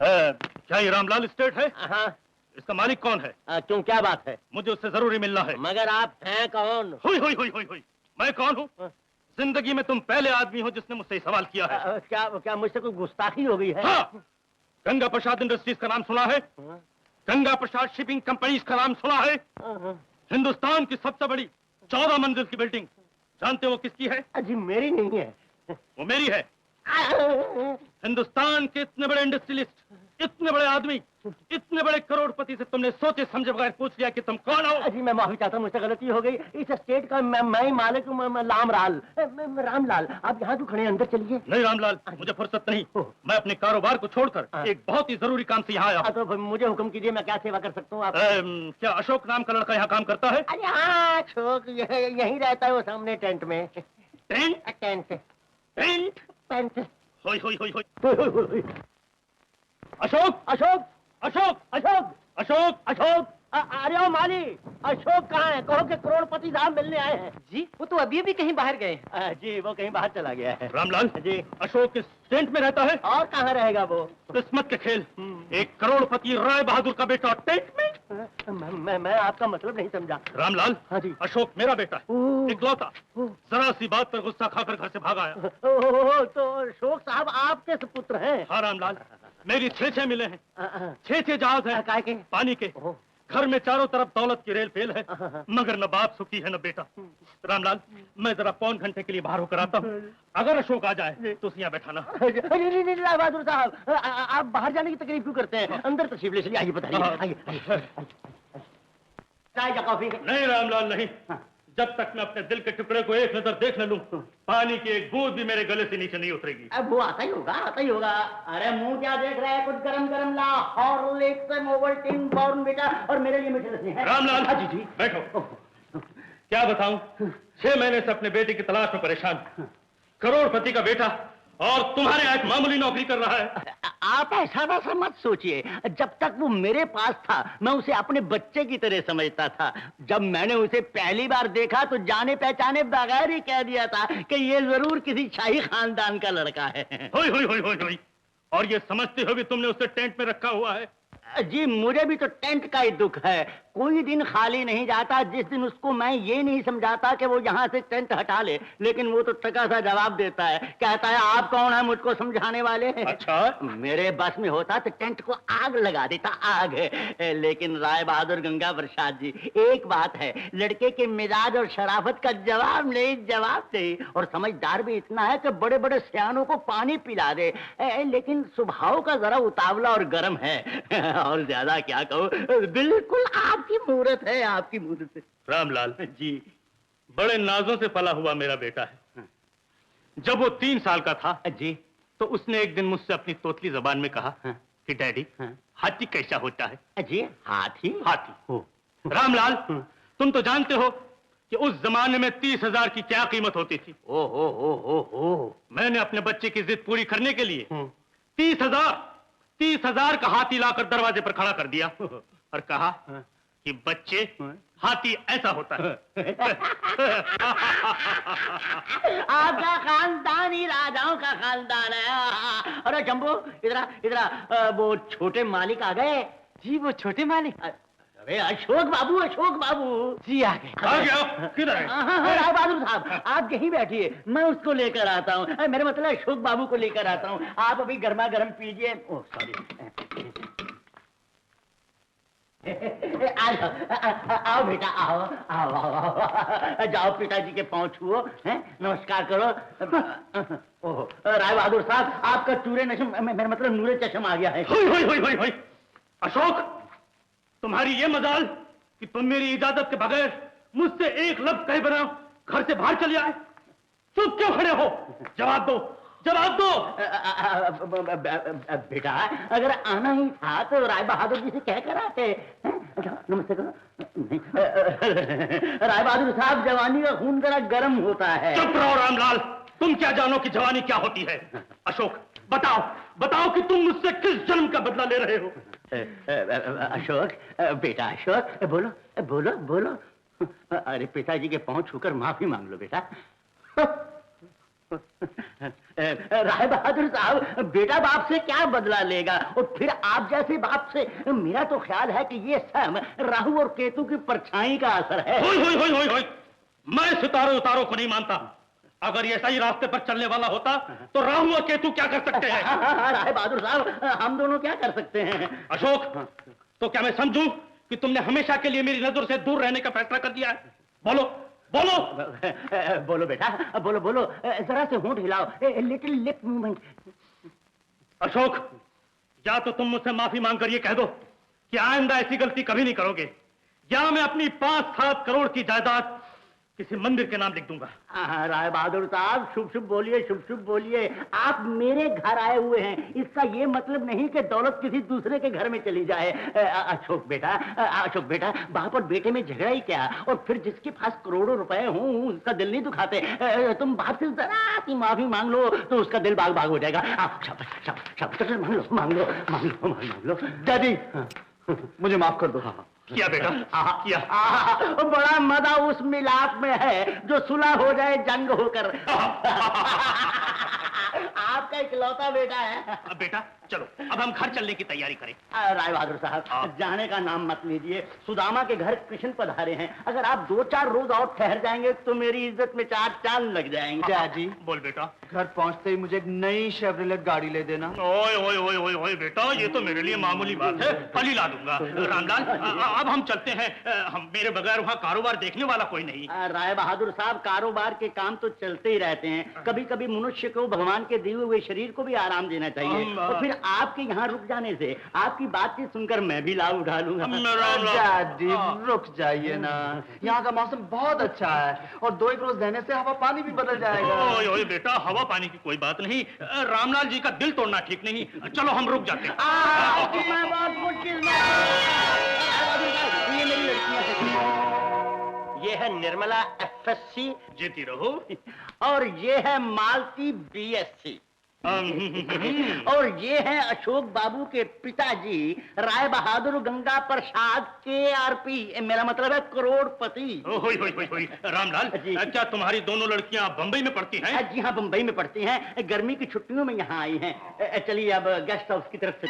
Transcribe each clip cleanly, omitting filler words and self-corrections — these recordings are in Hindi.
क्या ये रामलाल स्टेट है? हाँ। इसका मालिक कौन है? क्यों, क्या बात है? मुझे उससे जरूरी मिलना है। मगर आप हैं कौन? हुई। मैं कौन हूँ? जिंदगी में तुम पहले आदमी हो जिसने मुझसे सवाल किया है। क्या मुझसे कोई गुस्ताखी हो गई है? हाँ। गंगा प्रसाद इंडस्ट्रीज का नाम सुना है? गंगा प्रसाद शिपिंग कंपनीज का नाम सुना है? हिंदुस्तान की सबसे बड़ी 14 मंजिल की बिल्डिंग जानते हो किसकी है? जी मेरी नहीं है। वो मेरी है। हिंदुस्तान के इतने बड़े इंडस्ट्रियलिस्ट, इतने बड़े आदमी, इतने बड़े करोड़पति से तुमने सोचे समझे बगैर पूछ लिया कि तुम कौन हो? जी मैं माफी चाहता हूँ, मुझसे गलती हो गई। इस स्टेट का मैं ही मालिक हूँ, रामलाल। आप यहाँ क्यों खड़े हैं? अंदर चलिए। नहीं रामलाल, मुझे फुर्सत नहीं। मैं अपने कारोबार को छोड़कर एक बहुत ही जरूरी काम से यहाँ आया हूँ। तो मुझे हुक्म कीजिए, मैं क्या सेवा कर सकता हूँ आप? क्या अशोक नाम का लड़का यहाँ काम करता है? अरे हाँ, अशोक यहीं रहता है, वो सामने टेंट में। टेंट। होई। अशोक। अरे ओ माली, अशोक कहाँ है? कहो कि करोड़पति साहब मिलने आए हैं। जी वो तो अभी कहीं बाहर गए। जी वो कहीं बाहर चला गया है। रामलाल जी। अशोक किस टेंट में रहता है? और कहाँ रहेगा वो? किस्मत के खेल। एक करोड़पति राय बहादुर का बेटा टेंट में? मैं आपका मतलब नहीं समझा। रामलाल। हाँ जी। अशोक मेरा बेटा है, इकलौता। जरा सी बात पर गुस्सा खाकर घर से भाग आया। तो अशोक साहब आपके सुपुत्र हैं? हाँ रामलाल, मेरी 6 मिले हैं, 6 जहाज हैं। काय के? पानी के। घर में चारों तरफ दौलत की रेल फेल है, मगर न बाप सुखी है न बेटा। रामलाल, मैं जरा पौन घंटे के लिए बाहर होकर आता हूँ। अगर अशोक आ जाए तो उसे यहाँ बैठाना। नहीं राय बहादुर साहब, आप बाहर जाने की तकलीफ क्यों करते हैं? अंदर तशरीफ ले चलिए। आइए बताइए। चाय या कॉफी? नहीं रामलाल नहीं। जब तक मैं अपने दिल के टुकड़े को एक नजर देख न लूं, पानी की एक बूंद भी मेरे गले से नीचे नहीं उतरेगी। अब वो आता ही होगा। अरे मुंह क्या देख रहा है? कुछ गरम ला। हॉर्लिक्स, ओवल्टीन, बॉर्नविटा और मेरे लिए मीठी लस्सी है। रामलाल जी बैठो। क्या बताऊं, 6 महीने से अपने बेटे की तलाश में परेशान। करोड़पति का बेटा और तुम्हारे यहाँ एक मामूली नौकरी कर रहा है। आप ऐसा वैसा मत सोचिए। जब तक वो मेरे पास था मैं उसे अपने बच्चे की तरह समझता था। जब मैंने उसे पहली बार देखा तो जाने पहचाने बगैर ही कह दिया था कि ये जरूर किसी शाही खानदान का लड़का है। होई। और ये समझते हो भी तुमने उसे टेंट में रखा हुआ है? जी मुझे भी तो टेंट का ही दुख है। कोई दिन खाली नहीं जाता जिस दिन उसको मैं ये नहीं समझाता कि वो यहाँ से टेंट हटा ले। लेकिन वो तो टका सा जवाब देता है, कहता है आप कौन है मुझको समझाने वाले? अच्छा? मेरे बस में होता तो टेंट को आग लगा देता, आग। लेकिन राय बहादुर गंगा प्रसाद जी, एक बात है, लड़के के मिजाज और शराफत का जवाब नहीं। और समझदार भी इतना है कि बड़े बड़े सियानों को पानी पिला दे। लेकिन स्वभाव का जरा उतावला और गर्म है। और ज्यादा क्या कहूँ, बिल्कुल आपकी मूरत है। रामलाल जी, बड़े नाजों से पला हुआ मेरा बेटा है। जब वो 3 साल का था जी, तो उसने एक दिन मुझसे अपनी तोतली जबान में कहा कि डैडी, हाथी कैसा होता है? जी हाथी। रामलाल, तुम तो जानते हो कि उस जमाने में 30,000 की क्या कीमत होती थी। मैंने अपने बच्चे की जिद पूरी करने के लिए 30,000 का हाथी लाकर दरवाजे पर खड़ा कर दिया और कहा कि बच्चे, हाथी ऐसा होता है। आपका खानदान ही राजाओं का खानदान है। अरे जंबो, इधर वो छोटे मालिक आ गए। जी वो छोटे मालिक? अरे अशोक बाबू जी आ गए। आ गया? किधर है? राय बहादुर साहब आप यहीं बैठिए, मैं उसको लेकर आता हूँ। मेरा मतलब अशोक बाबू को लेकर आता हूँ। आप अभी गर्मा गर्म पीजिए। Oh sorry. आओ बेटा, आओ। जाओ पिताजी के पांव छुओ, नमस्कार करो। ओह राय बहादुर साहब, आपका चूरे नशम, मेरा मतलब नूरे चश्म आ गया है। होई। अशोक, तुम्हारी ये मजाल कि तुम मेरी इजाजत के बगैर मुझसे एक लफ्ज कहे बिना घर से बाहर चले आए। चुप क्यों खड़े हो? जवाब दो। बेटा अगर आना ही था तो राय बहादुर जी से कह कर आते। नमस्ते करो। राय बहादुर साहब, जवानी का खून जरा गर्म होता है। चुप रहो रामलाल, तुम क्या जानो कि जवानी क्या होती है? अशोक बताओ कि तुम मुझसे किस जन्म का बदला ले रहे हो? अशोक, बेटा अशोक, बोलो। अरे पिताजी के पांव छूकर माफी मांग लो बेटा। राय बहादुर साहब, बेटा बाप से क्या बदला लेगा, और फिर आप जैसे बाप से। मेरा तो ख्याल है कि ये सब राहु और केतु की परछाई का असर है। होय। मैं सितारों उतारों को नहीं मानता। अगर ये सही रास्ते पर चलने वाला होता तो राहु और केतु क्या कर सकते हैं? हाँ, राय बहादुर साहब, हम दोनों क्या कर सकते हैं? अशोक, तो क्या मैं समझूं कि तुमने हमेशा के लिए मेरी नजर से दूर रहने का फैसला कर दिया है? बोलो बोलो। बोलो बेटा, बोलो, जरा से होंठ हिलाओ, लिटिल लिप मूवमेंट। अशोक, या तो तुम मुझसे माफी मांगकर ये कह दो कि आइंदा ऐसी गलती कभी नहीं करोगे, या मैं अपनी 5-7 करोड़ की जायदाद किसी मंदिर के नाम लिख दूंगा। हाँ, राय बहादुर साहब, शुभ शुभ बोलिए। आप मेरे घर आए हुए हैं, इसका ये मतलब नहीं कि दौलत किसी दूसरे के घर में चली जाए। अशोक बेटा, बाप और बेटे में झगड़ा ही क्या, और फिर जिसके पास करोड़ों रुपए हों उसका दिल नहीं दुखाते। तुम बाप से जरा सी माफी मांग लो तो उसका दिल बाग बाग हो जाएगा। शाबाश, मांग लो। डैडी, मुझे माफ कर दो। किया बेटा, किया। बड़ा मजा उस मिलाप में है जो सुलह हो जाए जंग होकर। आपका इकलौता बेटा है। अब बेटा चलो, अब हम घर चलने की तैयारी करें। राय बहादुर साहब, जाने का नाम मत लीजिए। सुदामा के घर कृष्ण पधारे हैं, अगर आप 2-4 रोज और ठहर जाएंगे तो मेरी इज्जत में 4 चांद लग जाएंगे। डैडी, बोल बेटा। घर पहुंचते ही मुझे एक नई शेवरलेट गाड़ी ले देना। ओए बेटा, ये तो मेरे लिए मामूली बात है, कल ही ला दूंगा। रामलाल, अब हम चलते हैं। हम मेरे बगैर वहाँ कारोबार देखने वाला कोई नहीं। राय बहादुर साहब, कारोबार के काम तो चलते ही रहते हैं। कभी कभी मनुष्य को भगवान के दिए हुए शरीर को भी आराम देना चाहिए, और फिर आपके यहाँ रुक जाने से आपकी बातचीत सुनकर मैं भी लाभ उठा लूंगा। डैडी, रुक जाइए ना, यहाँ का मौसम बहुत अच्छा है, और 2-1 रोज रहने से हवा पानी भी बदल जाएगा। ओए बेटा, हवा पानी की कोई बात नहीं, रामलाल जी का दिल तोड़ना ठीक नहीं। चलो हम रुक जाते हैं। मैं बहुत मुश्किल में। ये मेरी लड़कियां हैं। ये है निर्मला FSC, जीती रहो। और ये है मालती BSc, और ये है अशोक बाबू के पिताजी राय बहादुर गंगा प्रसाद KRP, मेरा मतलब है करोड़पति। रामलाल, क्या तुम्हारी दोनों लड़कियां बंबई में पढ़ती हैं? जी हाँ, बंबई में पढ़ती हैं, गर्मी की छुट्टियों में यहाँ आई हैं। चलिए अब गेस्ट हाउस की तरफ से।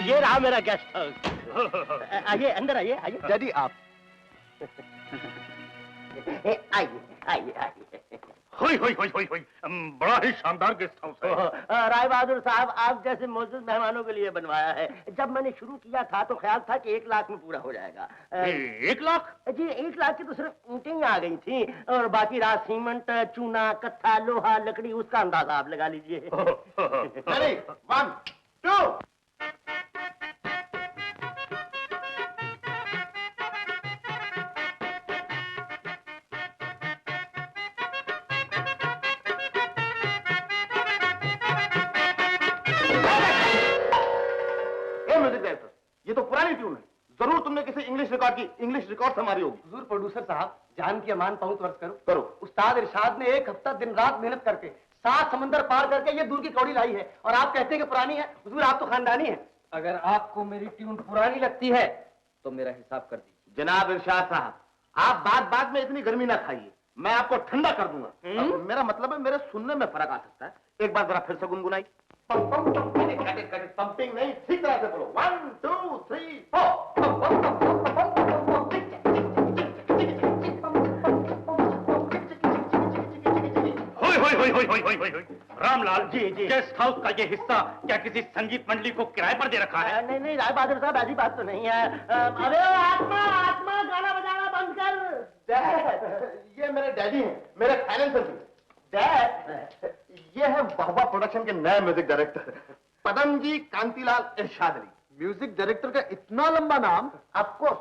ये रहा मेरा गेस्ट हाउस। आइए, अंदर आइए। डैडी, आप आइए। बड़ा ही शानदार गेस्ट हाउस है। राय बहादुर साहब, आप जैसे मौजूद मेहमानों के लिए बनवाया है। जब मैंने शुरू किया था तो ख्याल था कि 1 लाख में पूरा हो जाएगा। 1 लाख? जी, 1 लाख की तो सिर्फ ईंटें ही आ गई थी, और बाकी रहा सीमेंट, चूना, कत्था, लोहा, लकड़ी, उसका अंदाजा आप लगा लीजिए। 1, 2। ये तो पुरानी ट्यून है, जरूर तुमने किसी इंग्लिश रिकॉर्ड से मारी होगी। हुजूर प्रोड्यूसर साहब, जान की अमान पहुंच वर्ष करो। उस्ताद इरशाद ने 1 हफ्ता दिन रात मेहनत करके 7 समंदर पार करके ये दूर की कौड़ी लाई है, और आप कहते हैं कि पुरानी है। हुजूर, आप तो खानदानी है। अगर आपको मेरी ट्यून पुरानी लगती है तो मेरा हिसाब कर दीजिए। जनाब इरशाद साहब, आप बात में इतनी गर्मी ना खाइए, मैं आपको ठंडा कर दूंगा। मेरा मतलब है, मेरे सुनने में फर्क आ सकता है। एक बार जरा फिर से गुनगुनाई। पंपिंग नहीं, ठीक तरह से बोलो। 1, 2, 3, 4। रामलाल जी, गेस्ट हाउस का ये हिस्सा क्या किसी संगीत मंडली को किराए पर दे रखा है? नहीं, राय बहादुर साहब, ऐसी बात तो नहीं है। अरे आत्मा, गाना बजाना बंद कर। ये मेरे डैडी हैं, मेरे फाइनेंशियल डैड। ये है वाहवा प्रोडक्शन के नए म्यूजिक डायरेक्टर पदम जी कांतिलाल इरशाद अली। म्यूजिक डायरेक्टर का इतना लंबा नाम? ऑफ कोर्स,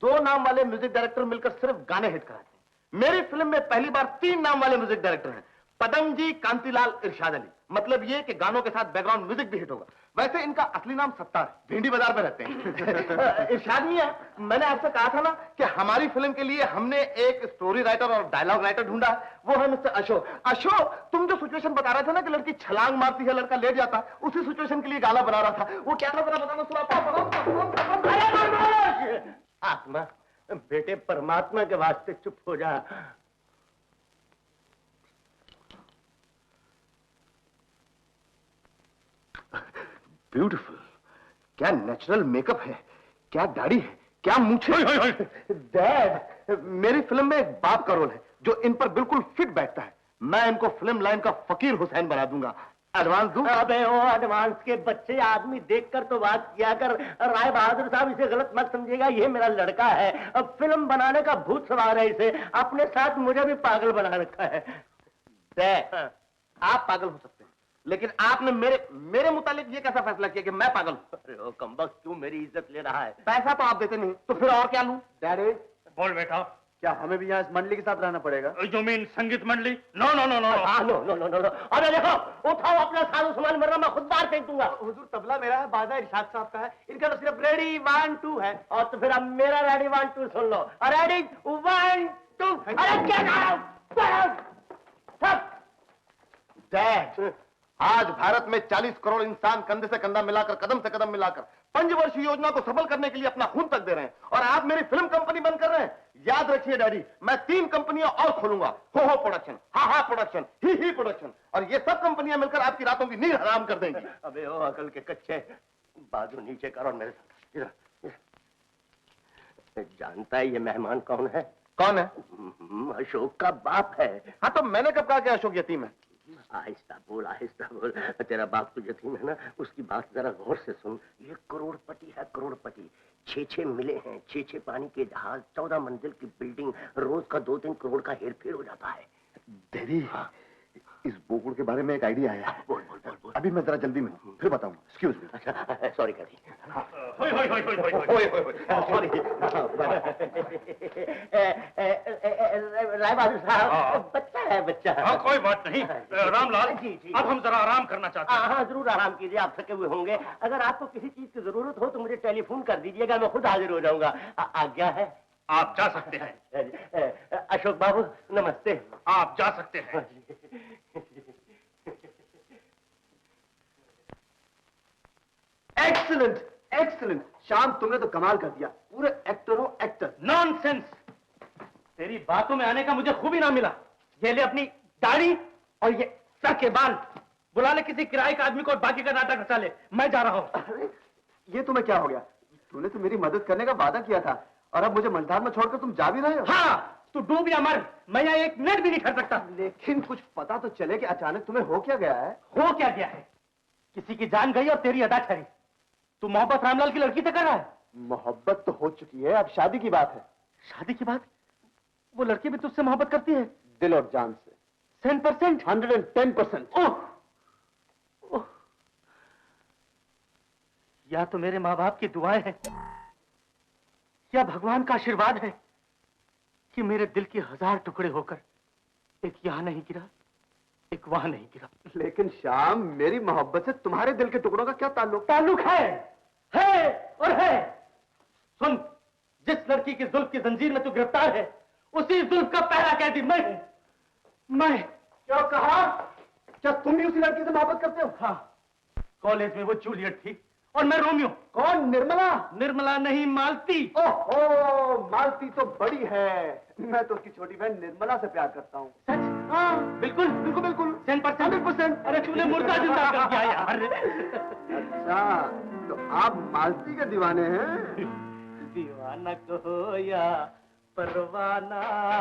2 नाम वाले म्यूजिक डायरेक्टर मिलकर सिर्फ गाने हिट कराते हैं। मेरी फिल्म में पहली बार 3 नाम वाले म्यूजिक डायरेक्टर हैं, पदम जी कांतिलाल इरशाद अली। मतलब ये कि गानों के साथ बैकग्राउंड म्यूजिक भी हिट होगा। वैसे इनका असली नाम सत्तार है, भिंडी बाजार में रहते हैं। इरशाद मियां, मैंने आपसे कहा था ना कि हमारी फिल्म के लिए हमने एक स्टोरी राइटर और डायलॉग राइटर ढूंढा, वो है मिस्टर अशोक। अशोक, तुम जो सिचुएशन बता रहे थे ना कि लड़की छलांग मारती है, लड़का लेट जाता है, उसी सिचुएशन के लिए गाना बना रहा था। वो क्या था जरा बताना, सुना। आत्मा, बेटे परमात्मा के वास्ते चुप हो जा। ब्यूटीफुल, क्या नेचुरल मेकअप है, क्या दाढ़ी है, क्या मूंछ है। डैड, मेरी फिल्म में एक बाप का रोल है जो इन पर बिल्कुल फिट बैठता है। मैं इनको फिल्म लाइन का फकीर हुसैन बना दूंगा। एडवांस दूं? अबे ओ एडवांस के बच्चे, आदमी देखकर तो बात किया कर। राय बहादुर साहब इसे गलत मत समझिएगा, ये मेरा लड़का है। अब फिल्म बनाने का भूत सवार है इसे, अपने साथ मुझे भी पागल बना रखा है। डैड, आप पागल हो सकते हैं, लेकिन आपने मेरे मुतालिक ये कैसा फैसला किया कि मैं पागल हूं? अरे ओ कमबख्त, क्यों मेरी इज्जत ले रहा है? पैसा तो आप देते नहीं, तो फिर और क्या लूं? डैडी, बोल बेटा। क्या हमें भी यहाँ इस मंडली के साथ रहना पड़ेगा? यू मीन संगीत मंडली? No no no no. हाँ, no no no no no. अरे देखो, उठाओ अपना सारो सामान, वरना मैं खुद बाहर फेंक दूंगा। हुजूर, तबला मेरा है, बाजा इरशाद साहब का है, इनका तो सिर्फ रेडी 1 2 है। और तो फिर अब मेरा रेडी 1 2 सुन लो। रेडी 1 2। अरे क्या डैड, आज भारत में 40 करोड़ इंसान कंधे से कंधा मिलाकर, कदम से कदम मिलाकर पंचवर्षीय योजना को सफल करने के लिए अपना खून तक दे रहे हैं, और आप मेरी फिल्म कंपनी बंद कर रहे हैं। याद रखिए डैडी, मैं 3 कंपनियां और खोलूंगा। हो प्रोडक्शन, हा प्रोडक्शन, ही प्रोडक्शन, और ये सब कंपनियां मिलकर आपकी रातों की नींद हराम कर देंगी। अबे ओ अकल के कच्चे, बाजू नीचे कर और मेरे साथ। जानता है ये मेहमान कौन है? कौन है? अशोक का बाप है। हाँ, तो मैंने कब कहा कि अशोक यतीम है? आहिस्ता बोल, आहिस्ता बोल। तेरा बाप तो यतीम है ना, उसकी बात जरा गौर से सुन। ये करोड़पति है, करोड़पति। 6 मिले हैं, 6 पानी के जहाज, 14 मंजिल की बिल्डिंग, रोज का 2-3 करोड़ का हेरफेर हो जाता है। डैडी, इस बोकुड़ के बारे में एक आइडिया आया है। बोल बोल बोल बोल। अभी मैं जरा जल्दी में हूँ, फिर बताऊंगा। Excuse me. अच्छा, सॉरी करी। सॉरी। राय बहादुर साहब, बच्चा है बच्चा। हाँ, कोई बात नहीं। रामलाल, जी, जी। अब हम जरा आराम करना चाहते हैं। हाँ, जरूर आराम कीजिए, आप थके हुए होंगे। अगर आपको किसी चीज की जरूरत हो तो मुझे टेलीफोन कर दीजिएगा, मैं खुद हाजिर हो जाऊंगा। आज्ञा है? आप जा सकते हैं। अशोक बाबू नमस्ते। आप जा सकते हैं। Excellent, excellent. शाम, तुमने तो कमाल कर दिया, पूरे एक्टर हो, एक्टर। नॉनसेंस! तेरी बातों में आने का मुझे खूब इनाम मिला। ये ले अपनी दाढ़ी और ये सर के बाल, बुला ले किसी किराए का आदमी को और बाकी का नाटक रचा ले। मैं जा रहा हूँ। अरे, ये तुम्हें क्या हो गया? तूने तो मेरी मदद करने का वादा किया था, और अब मुझे मझधार में छोड़कर तुम जा भी रहे हो? हाँ, तू डूब या मर, मैं यहाँ 1 मिनट भी नहीं ठहर सकता। लेकिन कुछ पता तो चले कि अचानक तुम्हें हो क्या गया है? हो क्या गया है? किसी की जान गई और तेरी अदा ठहरी। तू मोहब्बत रामलाल की लड़की से कर रहा है? मोहब्बत तो हो चुकी है, अब शादी की बात है। शादी की बात? वो लड़की भी तुझसे मोहब्बत करती है? दिल और जान से। 100%? 110%। ओह, या तो मेरे माँ बाप की दुआएं हैं, या भगवान का आशीर्वाद है कि मेरे दिल के 1000 टुकड़े होकर एक यहाँ नहीं गिरा, एक वहां नहीं गिरा। लेकिन श्याम, मेरी मोहब्बत से तुम्हारे दिल के टुकड़ों का क्या ताल्लुक? ताल्लुक है और है। सुन, जिस लड़की की जुल्फ की जंजीर में तू गिरफ्तार है, उसी जुल्फ का पहला कैदी मैं हूं। मैं। क्या कहा? क्या तुम भी उसी लड़की से मोहब्बत करते हो? हाँ, कॉलेज में वो जूलियट थी और मैं रोमियो। कौन? निर्मला? निर्मला नहीं, मालती। ओहो, मालती तो बड़ी है। मैं तो उसकी छोटी बहन निर्मला से प्यार करता हूँ। सच? हाँ, बिल्कुल बिल्कुल बिल्कुल। 100%। अरे तूने मुर्दा जिंदा कर दिया यार। अच्छा, तो आप मालती के दीवाने हैं? दीवाना कहो या परवाना।